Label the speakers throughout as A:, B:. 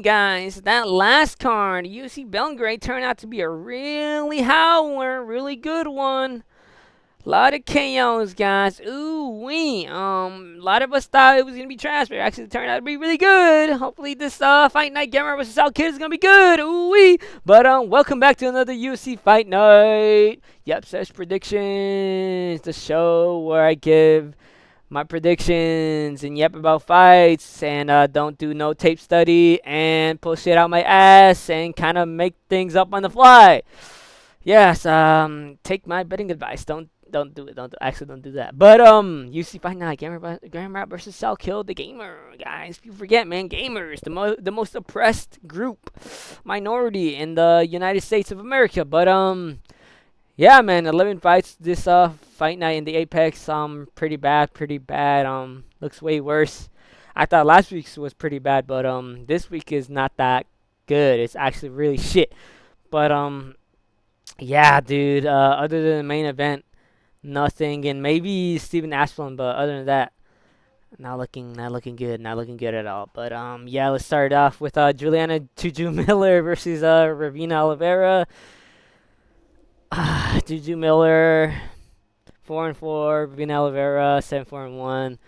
A: guys, that last card, UFC Belgrade, turned out to be a really howler, really good one. A lot of KOs, guys. Ooh wee. A lot of us thought it was gonna be trash, but it actually turned out to be really good. Hopefully, this fight night Gamrot versus Salkilld is gonna be good. Ooh wee. But welcome back to another UFC fight night. Yep, Sesh predictions, the show where I give my predictions and yep about fights and don't do no tape study and pull shit out my ass and kind of make things up on the fly. Yes, take my betting advice. Don't do it. Don't do that. But UC Fight Night, Gamrot versus Salkilld, the gamer guys. You forget, man, gamers, the most oppressed group, minority in the United States of America. But yeah, man, 11 fights this fight night in the Apex. Pretty bad. Looks way worse. I thought last week's was pretty bad, but this week is not that good. It's actually really shit. But yeah, dude. Other than the main event, nothing, and maybe Steven Ashland, but other than that, not looking good at all. But yeah, let's start off with Juliana Juju Miller versus Ravina Oliveira. Juju Miller, 4-4. Ravina Oliveira, 7-4-1.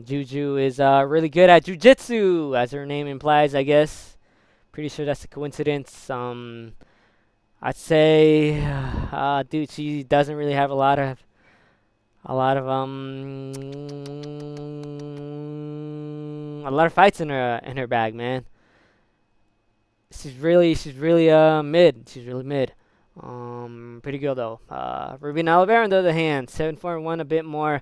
A: Juju is really good at jiu-jitsu, as her name implies, I guess. Pretty sure that's a coincidence. I'd say, dude, she doesn't really have a lot of fights in her bag, man. She's really mid. She's really mid. Pretty good though. Ravina Oliveira, on the other hand, 7-4-1,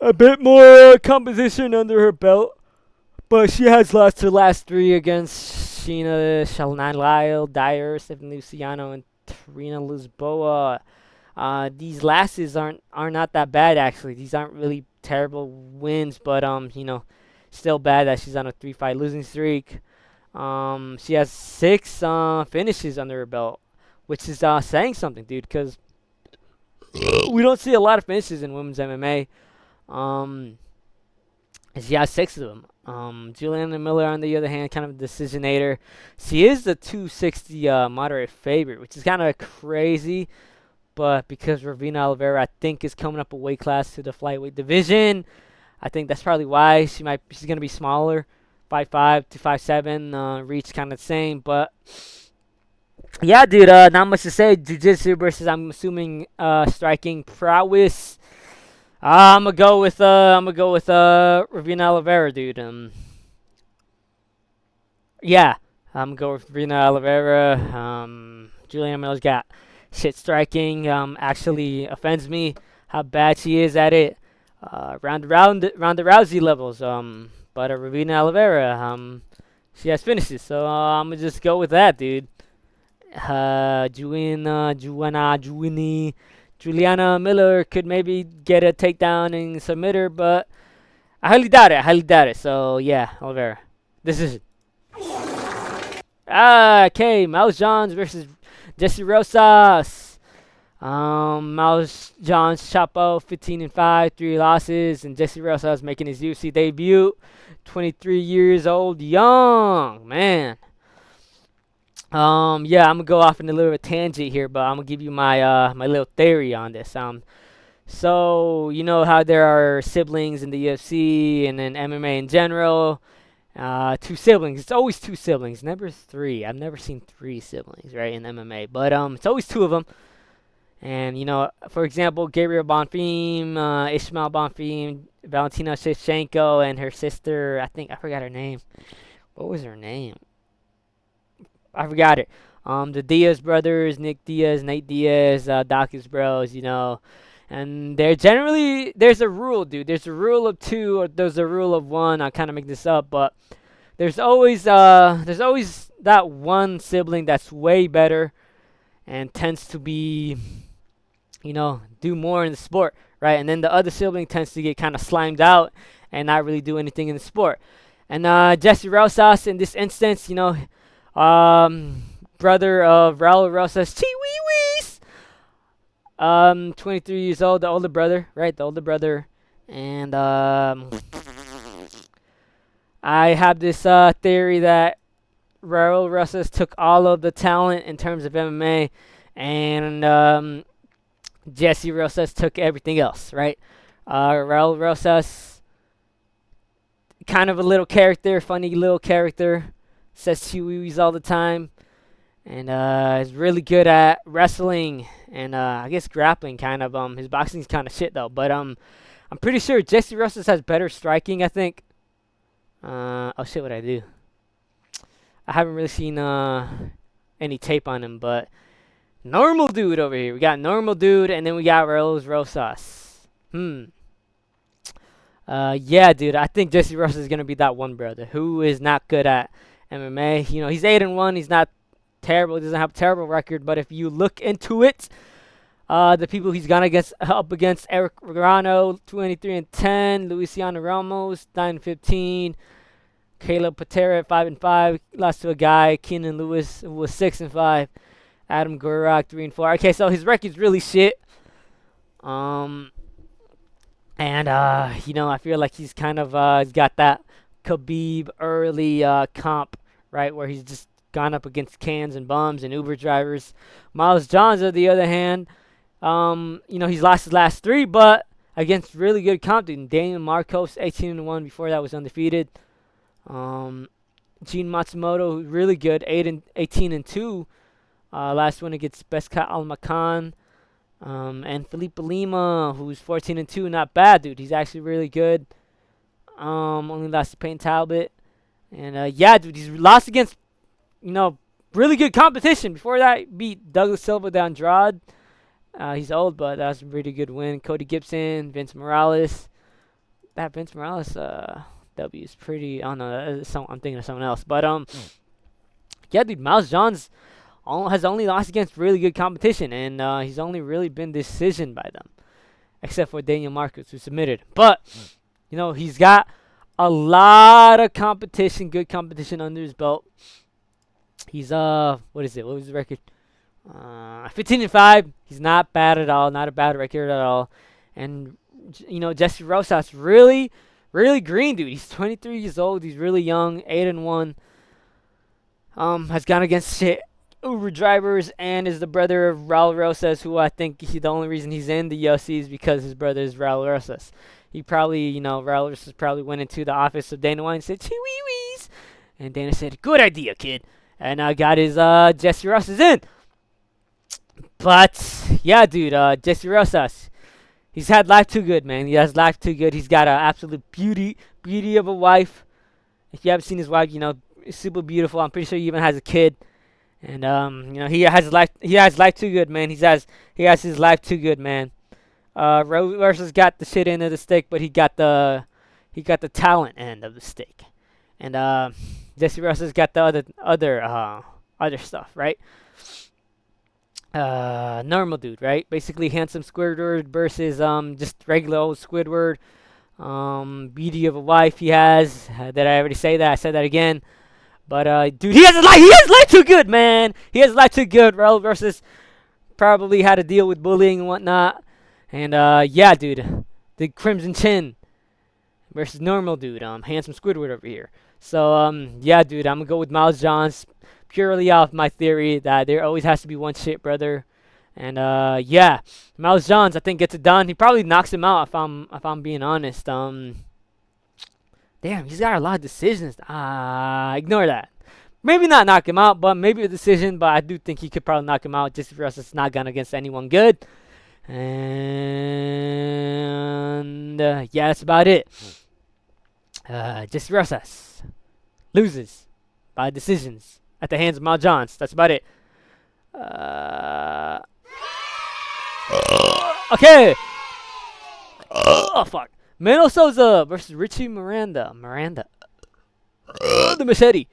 A: a bit more composition under her belt. But she has lost her last three against Sheena Shalnan Lyle, Dyer, Stephanie Luciano, and Trina Lisboa. These losses are not that bad actually. These aren't really terrible wins, but still bad that she's on a 3-fight losing streak. She has 6 finishes under her belt, which is saying something, dude, because we don't see a lot of finishes in women's MMA. She has 6 of them. Juliana Miller, on the other hand, kind of a decisionator. She is the 260 moderate favorite, which is kind of crazy. But because Ravina Oliveira, I think, is coming up a weight class to the flyweight division, I think that's probably why she's going to be smaller, 5'5" to 5'7", reach kind of the same. But yeah, dude, not much to say. Jiu-jitsu versus, I'm assuming, striking prowess. I'm gonna go with Ravina Oliveira, dude. Yeah, I'm gonna go with Ravina Oliveira. Juliana Miller's got shit striking. Actually offends me how bad she is at it. Round the Rousey levels. But Ravina Oliveira, she has finishes, so I'm gonna just go with that, dude. Juliana Miller could maybe get a takedown and submit her, but I highly doubt it. So, yeah, Oliveira. This is it. Okay, Mouse Johns versus Jesse Rosas. Mouse Johns, Chapo, 15-5, 3 losses, and Jesse Rosas making his UFC debut. 23 years old, young, man. Yeah, I'm gonna go off in a little bit of a tangent here, but I'm gonna give you my my little theory on this. So you know how there are siblings in the UFC and in MMA in general. 2 siblings. It's always 2 siblings, never 3. I've never seen 3 siblings, right, in MMA, but it's always 2 of them. And for example, Gabriel Bonfim, Ishmael Bonfim, Valentina Shevchenko, and her sister. I forgot her name. What was her name? I forgot it. The Diaz brothers, Nick Diaz, Nate Diaz, Dawkins bros, and there's a rule, dude. There's a rule of 2, or there's a rule of 1. I kind of make this up, but there's always that one sibling that's way better and tends to be, do more in the sport, right? And then the other sibling tends to get kind of slimed out and not really do anything in the sport. And Jesse Rosas, in this instance, brother of Raul Rosas, Chihuihuis. 23 years old, the older brother, right? The older brother. And I have this theory that Raul Rosas took all of the talent in terms of MMA, and Jesse Rosas took everything else, right? Raul Rosas, kind of a little character, funny little character, says chewies all the time, and is really good at wrestling and I guess grappling. Kind of his boxing's kind of shit though, but I'm pretty sure Jesse Rosas has better striking. I think. Oh shit, what I do? I haven't really seen any tape on him, but normal dude over here. We got normal dude, and then we got Raul Rosas. Yeah, dude. I think Jesse Rosas is gonna be that one brother who is not good at MMA. You know, he's 8-1. He's not terrible. He doesn't have a terrible record, but if you look into it, the people he's gonna get up against: Eric Rano, 23-10; Luciano Ramos, 9-15; Caleb Patera, 5-5. Lost to a guy, Keenan Lewis, who was 6-5; Adam Gurak, 3-4. Okay, so his record's really shit. And you know, I feel like he's kind of he's got that Khabib early comp, right, where he's just gone up against cans and bums and Uber drivers. Miles Johns, on the other hand, you know, he's lost his last 3, but against really good comp, dude. Daniel Marcos, 18-1. Before that was undefeated. Gene Matsumoto, really good, 18-2. Last one against Beskat Almakan. And Felipe Lima, who's 14-2, not bad, dude. He's actually really good. Only lost to Payne Talbot. And yeah, dude, he's lost against, you know, really good competition. Before that, he beat Douglas Silva de Andrade. He's old, but that was a pretty good win. Cody Gibson, Vince Morales. That Vince Morales W is pretty. I don't know. I'm thinking of someone else. But yeah, dude, Miles Johns has only lost against really good competition, and he's only really been decisioned by them, except for Daniel Marcus, who submitted. But you know, he's got a lot of competition, good competition under his belt. He's what is it? What was his record? 15-5. He's not bad at all. Not a bad record at all. And you know, Jesse Rosas, really green, dude. He's 23 years old. He's really young. 8-1. Has gone against shit Uber drivers, and is the brother of Raul Rosas, who I think the only reason he's in the UFC is because his brother is Raul Rosas. He probably, you know, Raul Rosas probably went into the office of Dana White and said, "Chee-wee-wees," and Dana said, "Good idea, kid," and got his Jesse Rosas in. But yeah, dude, Jesse Rosas, he's had life too good, man. He has life too good. He's got an absolute beauty of a wife. If you haven't seen his wife, you know, super beautiful. I'm pretty sure he even has a kid. And you know, he has life too good, man. He has his life too good, man. Versus got the shit end of the stick, but he got the talent end of the stick. And Jesse Rosas got the other stuff, right? Normal dude, right? Basically handsome Squidward versus just regular old Squidward. Beauty of a wife he has. Did I already say that? I said that again. But dude, he has life too good, man. He has life too good. Raul versus probably had to deal with bullying and whatnot. And yeah, dude, the Crimson Chin versus normal dude, handsome Squidward over here. So yeah, dude, I'm gonna go with Miles Johns purely off my theory that there always has to be one shit brother. And yeah, Miles Johns I think gets it done. He probably knocks him out if I'm being honest. Damn, he's got a lot of decisions. Ignore that. Maybe not knock him out, but maybe a decision. But I do think he could probably knock him out just for us. It's not gone against anyone good. And yeah, that's about it. Jesse Rosas loses by decisions at the hands of Miles Johns. That's about it. Okay. Oh fuck. Mano Souza versus Richie Miranda. The machete.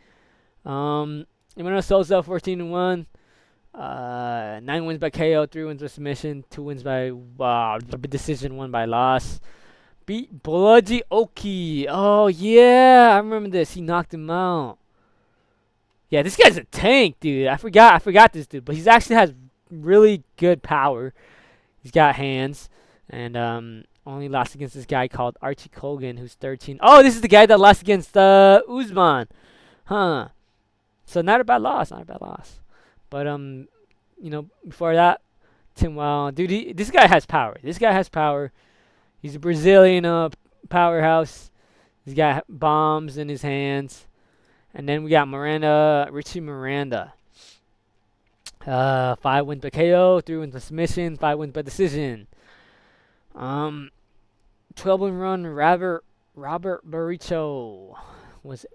A: Mano Souza, 14-1. 9 wins by KO, 3 wins by submission, 2 wins by decision, 1 by loss. Beat Bloody Oki. Oh yeah, I remember this. He knocked him out. Yeah, this guy's a tank, dude. I forgot this dude, but he actually has really good power. He's got hands, and only lost against this guy called Archie Colgan, who's 13. Oh, this is the guy that lost against Usman. Huh. So not a bad loss, not a bad loss. But before that, Tim Wow, dude, this guy has power. This guy has power. He's a Brazilian powerhouse. He's got bombs in his hands. And then we got Richie Miranda. 5 wins by KO, 3 wins by submission, 5 wins by decision. 12-win run, Robert Baricho was,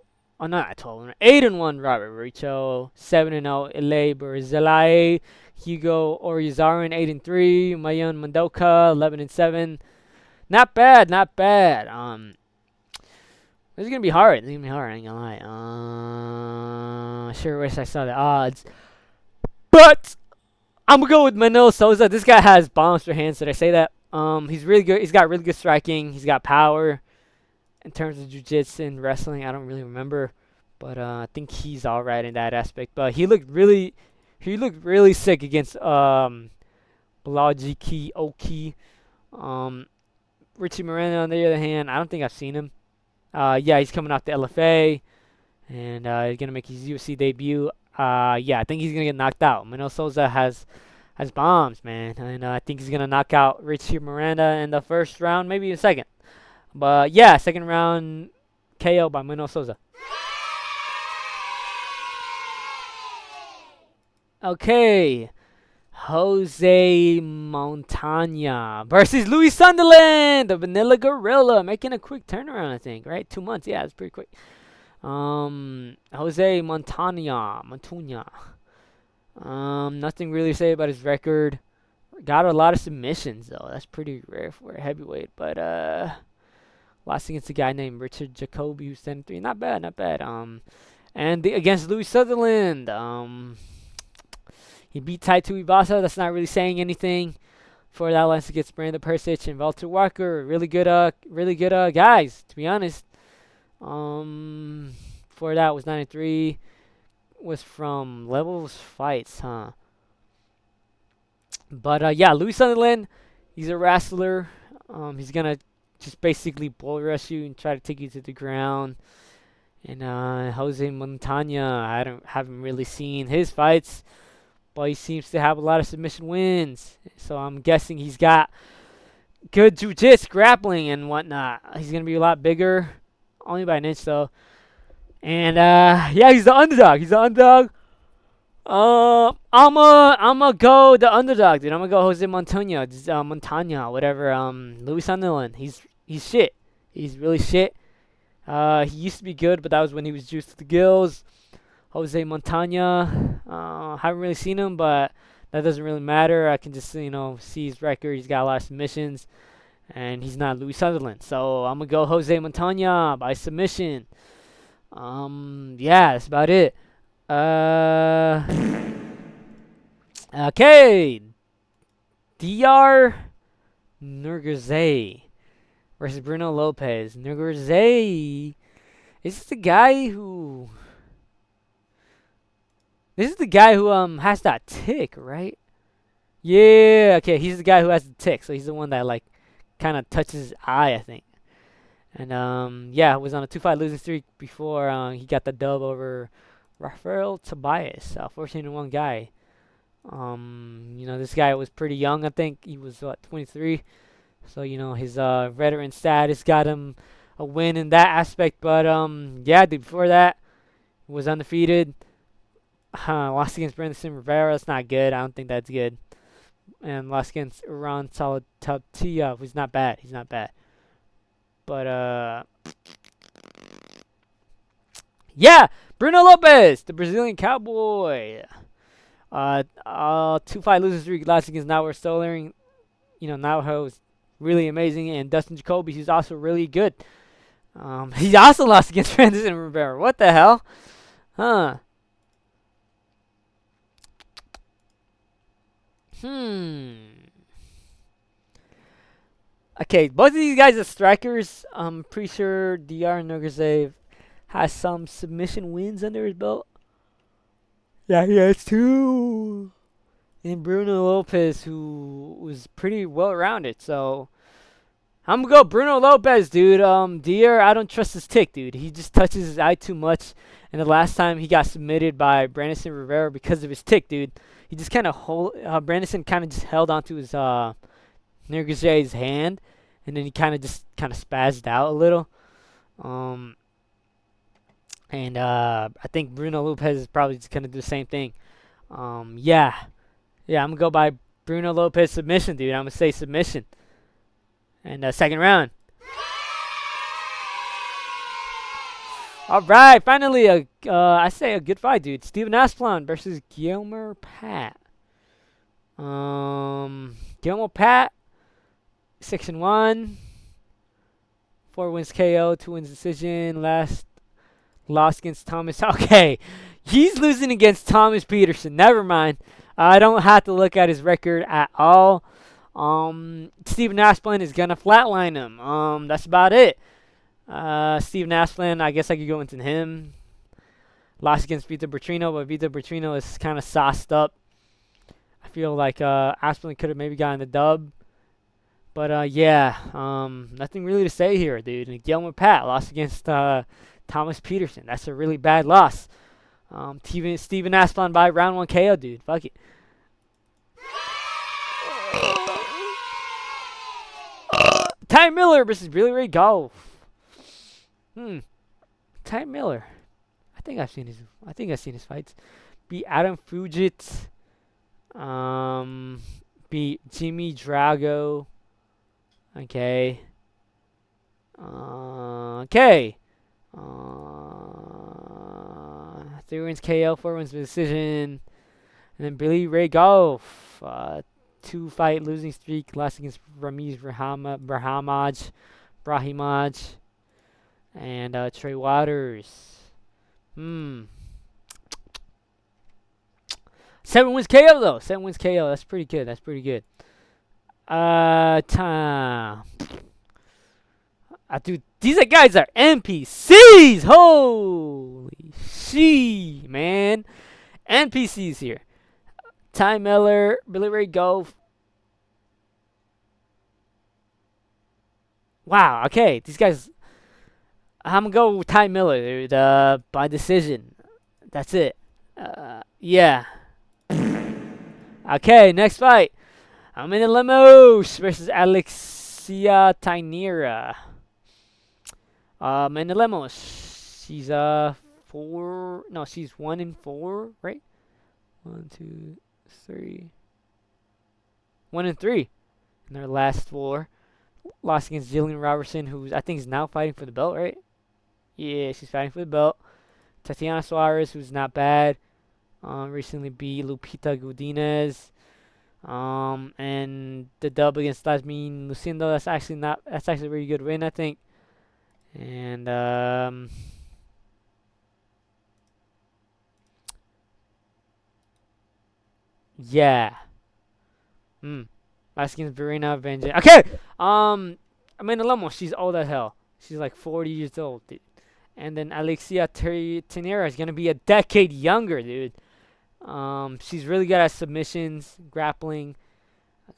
A: oh, not 12-win, 8-1 Robert Baricho, 7-0 Ile Barzilai, Hugo Orizarin 8-3, Mayan Mandoka 11-7. Not bad, not bad. This is gonna be hard. This is gonna be hard. I ain't gonna lie. Sure wish I saw the odds, but I'm gonna go with Manolo Souza. This guy has bombs for hands. Did I say that? He's really good. He's got really good striking. He's got power. In terms of jiu-jitsu and wrestling, I don't really remember, but I think he's all right in that aspect. But he looked really sick against Balaji Oki. Richie Miranda, on the other hand, I don't think I've seen him. Yeah, he's coming off the LFA, and he's gonna make his UFC debut. Yeah, I think he's gonna get knocked out. Manolo Souza has bombs, man, and I think he's gonna knock out Richie Miranda in the first round, maybe the second. But yeah, second round KO by Manolo Souza. Okay. Jose Montana versus Louis Sunderland, the Vanilla Gorilla, making a quick turnaround, I think, right? 2 months, yeah, it's pretty quick. Jose Montana. Nothing really to say about his record. Got a lot of submissions though. That's pretty rare for a heavyweight. But lost against a guy named Richard Jacoby, who's 10-3. Not bad, not bad. And against Louis Sutherland. He beat Tai Tuivasa. That's not really saying anything. For that, last against Brandon Persic and Walter Walker. Really good guys, to be honest. For that was 9-3. Was from Levels Fights, huh? But yeah, Louis Sutherland, he's a wrestler. He's gonna just basically bull rush you and try to take you to the ground. And Jose Montana, I haven't really seen his fights, but he seems to have a lot of submission wins. So I'm guessing he's got good jiu-jitsu, grappling, and whatnot. He's gonna be a lot bigger, only by an inch though. And yeah, he's the underdog. He's the underdog. I'ma go the underdog, dude. I'ma go Jose Montana, whatever. Louis Sunderland. He's shit. He's really shit. He used to be good, but that was when he was juiced to the gills. Jose Montana. Haven't really seen him, but that doesn't really matter. I can just see his record. He's got a lot of submissions, and he's not Louis Sutherland. So I'm gonna go Jose Montana by submission. Yeah, that's about it. Okay. DR Nurgazay versus Bruno Lopez. Nurgazay. This is the guy who has that tick, right? Yeah, okay, he's the guy who has the tick, so he's the one that like kind of touches his eye, I think. And yeah, was on a 2-fight losing streak before he got the dub over Rafael Tobias, 14-1 guy. This guy was pretty young. I think he was 23. So his veteran status got him a win in that aspect. But yeah, dude, before that, he was undefeated. Lost against Brandon Rivera. That's not good. I don't think that's good. And lost against Iran Salatatiev, who's not bad. He's not bad. But yeah, Bruno Lopez, the Brazilian cowboy. 2-fight losing streak, lost against Naoya Sterling. Naoya is really amazing, and Dustin Jacoby, he's also really good. He also lost against Brandon Rivera. What the hell? Huh. Okay, both of these guys are strikers. I'm pretty sure DR Nurgazev has some submission wins under his belt. Yeah, he has 2. And Bruno Lopez, who was pretty well-rounded. So, I'm gonna go Bruno Lopez, dude. Dier, I don't trust his tick, dude. He just touches his eye too much. And the last time he got submitted by Brandon Rivera because of his tick, dude. He just kind of Brandon kind of just held onto his Nergaje's hand, and then he kind of spazzed out a little. Um, and I think Bruno Lopez is probably just gonna do the same thing. Yeah, I'm gonna go by Bruno Lopez submission, dude. I'm gonna say submission. And second round. All right, finally I say a good fight, dude. Steven Asplan versus Gamrot Pat. Gamrot Pat, 6-1, 4 wins KO, 2 wins decision. Lost against Thomas. Okay, he's losing against Thomas Peterson. Never mind. I don't have to look at his record at all. Steven Asplan is gonna flatline him. That's about it. Steven Asplan, I guess I could go into him. Lost against Vitor Bertrino, but Vitor Bertrino is kind of sauced up. I feel like Asplan could have maybe gotten the dub. But yeah, nothing really to say here, dude. And Gamrot Pat lost against Thomas Peterson. That's a really bad loss. Steven Asplan by round 1 KO, dude. Fuck it. Ty Miller versus Billy Ray Golf. Ty Miller. I think I've seen his fights. Beat Adam Fugit. Beat Jimmy Drago. Okay. Okay. 3 wins KO, 4 wins decision. And then Billy Ray Golf. 2-fight losing streak. Lost against Ramiz Brahimaj. And Trey Waters. 7 wins KO though. 7 wins KO. That's pretty good. Time. Dude, these guys are NPCs. Holy shit, man. NPCs here. Ty Miller, Billy Ray Golf. Wow. Okay, these guys. I'm gonna go with Ty Miller, dude. By decision. That's it. Yeah. Okay, next fight. Amanda Lemos versus Alexia Tainira. Amanda Lemos. She's 4. No, she's 1-4, right? 1, 2, 3. 1-3 in their last 4. Lost against Jillian Robertson, who I think is now fighting for the belt, right? Yeah, she's fighting for the belt. Tatiana Suarez, who's not bad. Recently beat Lupita Godinez. And the dub against Lasmin Lucindo, that's actually a really good win, I think. And yeah. That's against Verena Vengeance. Okay. Amanda Lemos, she's old as hell. She's like 40 years old, dude. And then Alexia Tenera is gonna be a decade younger, dude. She's really good at submissions, grappling.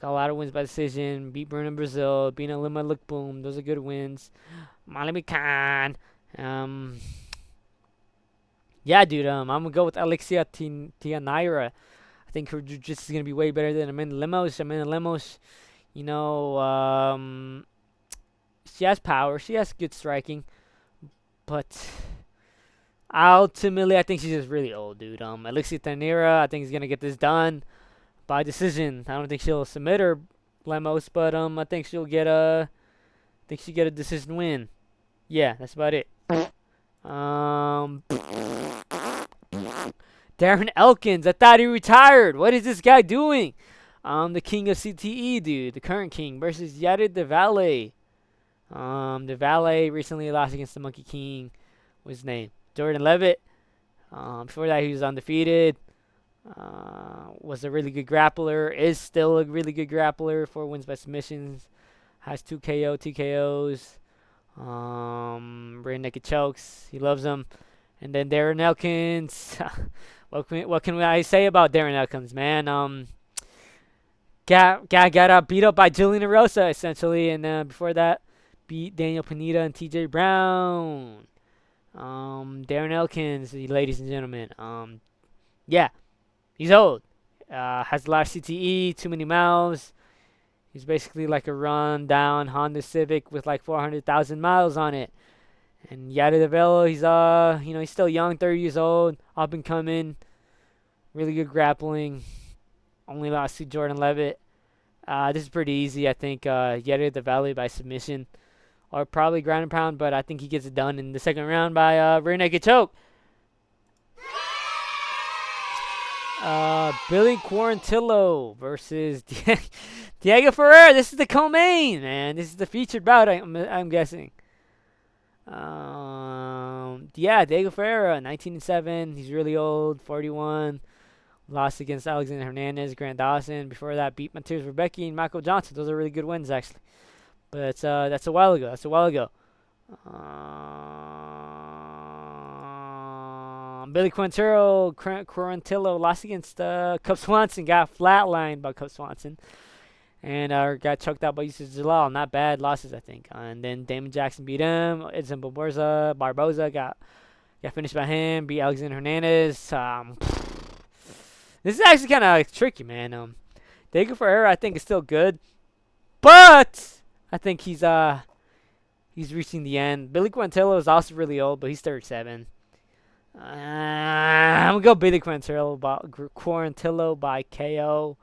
A: Got a lot of wins by decision. Beat Bruna Brazil. Beat Lima Look Boom. Those are good wins. Malami Khan. Yeah, dude. I'm gonna go with Alexia Tianaira. I think her jiu-jitsu is gonna be way better than Amanda Lemos. Amanda Lemos, you know, she has power. She has good striking, but ultimately, I think she's just really old, dude. Alexia Tianaira, I think is gonna get this done by decision. I don't think she'll submit her Lemos, but I think she'll get a decision win. Yeah, that's about it. Darren Elkins, I thought he retired. What is this guy doing? The king of CTE, dude, the current king versus Yared De Valle. De Valle recently lost against the Monkey King. What's his name? Jordan Levitt. Before that, he was undefeated. Was a really good grappler. Is still a really good grappler. 4 wins by submissions. Has 2 TKOs. Rear naked chokes. He loves them. And then Darren Elkins. What can I say about Darren Elkins, man? got beat up by Julian Rosa essentially, and before that, beat Daniel Pineda and T.J. Brown. Darren Elkins, ladies and gentlemen. Yeah, he's old. Has a lot of CTE, too many miles. He's basically like a run-down Honda Civic with like 400,000 miles on it. And Yada Develo, he's still young, 30 years old, up and coming, really good grappling. Only lost to Jordan Levitt. This is pretty easy, I think. Yada Develo by submission, or probably ground and pound, but I think he gets it done in the second round by rear naked choke. Billy Quarantillo versus Diego Ferreira. This is the co-main, man. This is the featured bout, I'm guessing. Diego Ferreira, 19-7. He's really old, 41. Lost against Alexander Hernandez, Grant Dawson. Before that, beat Matias Rebecki and Michael Johnson. Those are really good wins, actually. But that's a while ago. Billy Quarantillo lost against Cub Swanson. Got flatlined by Cub Swanson. And got choked out by Yusuf Jalal. Not bad losses, I think. And then Damon Jackson beat him. Edson Barboza got finished by him. Beat Alexander Hernandez. This is actually kind of tricky, man. Diego Ferreira, I think, is still good. But I think he's reaching the end. Billy Quarantillo is also really old, but he's 37. I'm going to go Billy Quarantillo by KO.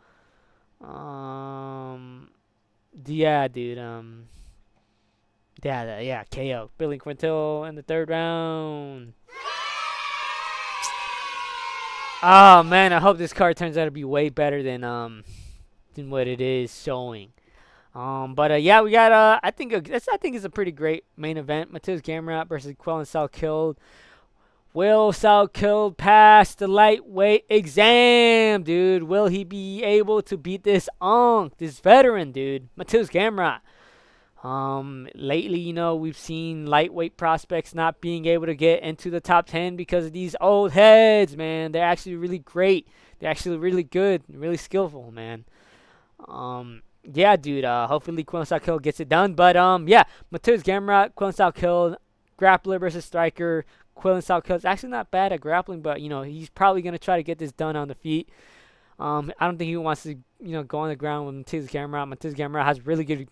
A: Yeah, dude. KO. Billy Quarantillo in the third round. Oh man, I hope this card turns out to be way better than what it is showing. But yeah, we got I think it's a pretty great main event. Matias Gamrot versus Quillen Salkilld. Will Salkilld pass the lightweight exam, dude? Will he be able to beat this veteran, dude? Matias Gamrot. Lately, we've seen lightweight prospects not being able to get into the top 10 because of these old heads, man. They're actually really great. They're actually really good, really skillful, man. Yeah, dude. Hopefully, Quillen Salkilld gets it done. But yeah, Matias Gamrot, Quillen Salkilld, grappler versus striker. Quillen Salkild's actually not bad at grappling, but he's probably gonna try to get this done on the feet. I don't think he wants to go on the ground with Matias Gamrot. Matias Gamrot has really good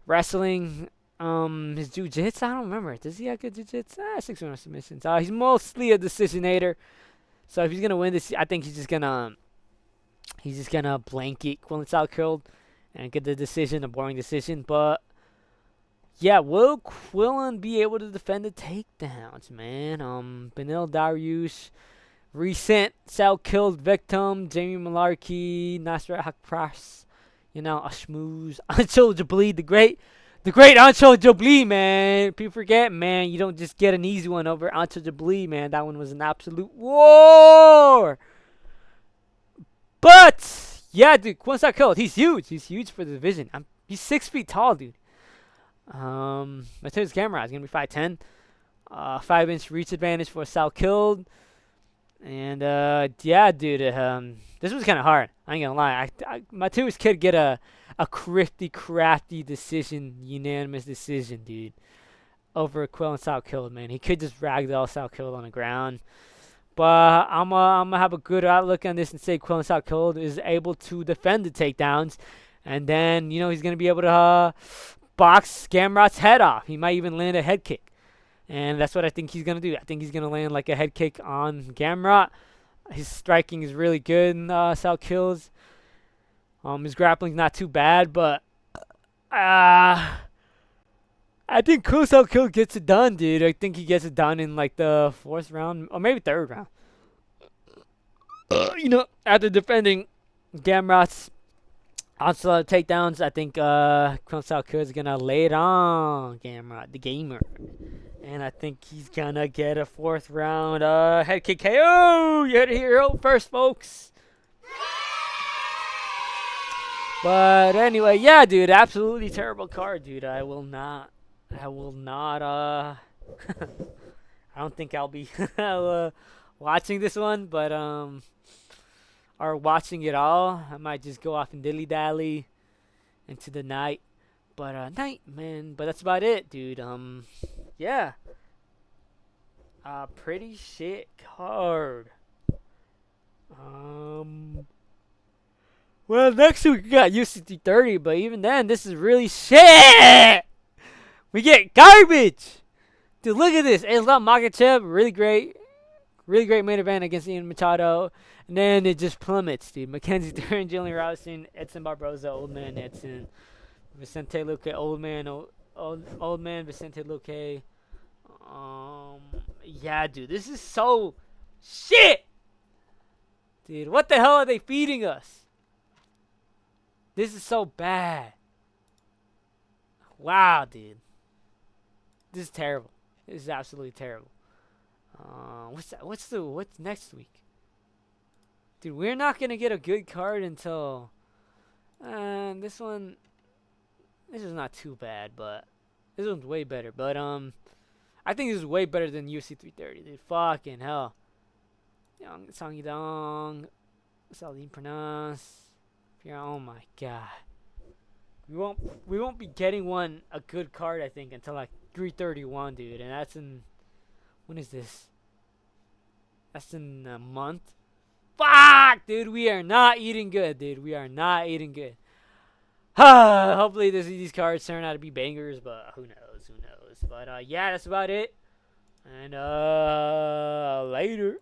A: wrestling. His jiu-jitsu, I don't remember. Does he have good jiu-jitsu? 6-1 submissions. He's mostly a decisionator. So if he's gonna win this, I think he's just gonna blanket Quillen Salkilld and get the decision, a boring decision. But yeah, will Quillen be able to defend the takedowns, man? Benil Dariush, recent Salkilld victim, Jamie Malarkey, Nasrat Hakpras, a schmooze. Anshul Jabli, the great Anshul Jabli, man. People forget, man, you don't just get an easy one over Anshul Jabli, man. That one was an absolute war. But yeah, dude, Quillen Salkilld, he's huge. He's huge for the division. He's 6 feet tall, dude. Matias Gamrot is gonna be 5'10", 5-inch reach advantage for Salkilld, and yeah, dude, this was kind of hard. I ain't gonna lie. Matias could get a crafty decision, unanimous decision, dude, over Quillen Salkilld, man. He could just ragdoll Salkilld on the ground. But I'm gonna have a good outlook on this and say Quillen Salkilld is able to defend the takedowns, and then he's gonna be able to box Gamrot's head off. He might even land a head kick. And that's what I think he's going to do. I think he's going to land like a head kick on Gamrot. His striking is really good in Salkild's. His grappling's not too bad, but I think Salkilld gets it done, dude. I think he gets it done in like the 4th round or maybe 3rd round. After defending Gamrot's onslaught takedowns, I think Quillen Salkilld is going to lay it on Gamrot, the gamer. And I think he's going to get a 4th round head kick KO. You heard it here first, folks. But anyway, yeah, dude, absolutely terrible card, dude. I will not, I don't think I'll be watching this one, but or watching it all. I might just go off and dilly dally into the night. But night, man. But that's about it, dude. Yeah. Pretty shit card. Um. Well, next week we got UC 30, but even then, this is really shit. We get garbage. Dude, look at this. Islam Makhachev, really great main event against Ian Machado. And then it just plummets, dude. Mackenzie Dern, Jillian Robinson, Edson Barboza, Old Man Edson, Vicente Luque, Old Man, Vicente Luque. Yeah, dude, this is so shit. Dude, what the hell are they feeding us? This is so bad. Wow, dude. This is terrible. This is absolutely terrible. What's next week? Dude, we're not gonna get a good card until this one. This is not too bad, but this one's way better. But I think this is way better than UFC 330. Dude, fucking hell. Song Yidong, Saladin Pernas. Oh my god. We won't be getting a good card, I think, until like 331, dude, and that's in, when is this? That's in a month. Fuck, dude, we are not eating good, dude. We are not eating good. Hopefully these cards turn out to be bangers, but who knows? Who knows? But yeah, that's about it. And later.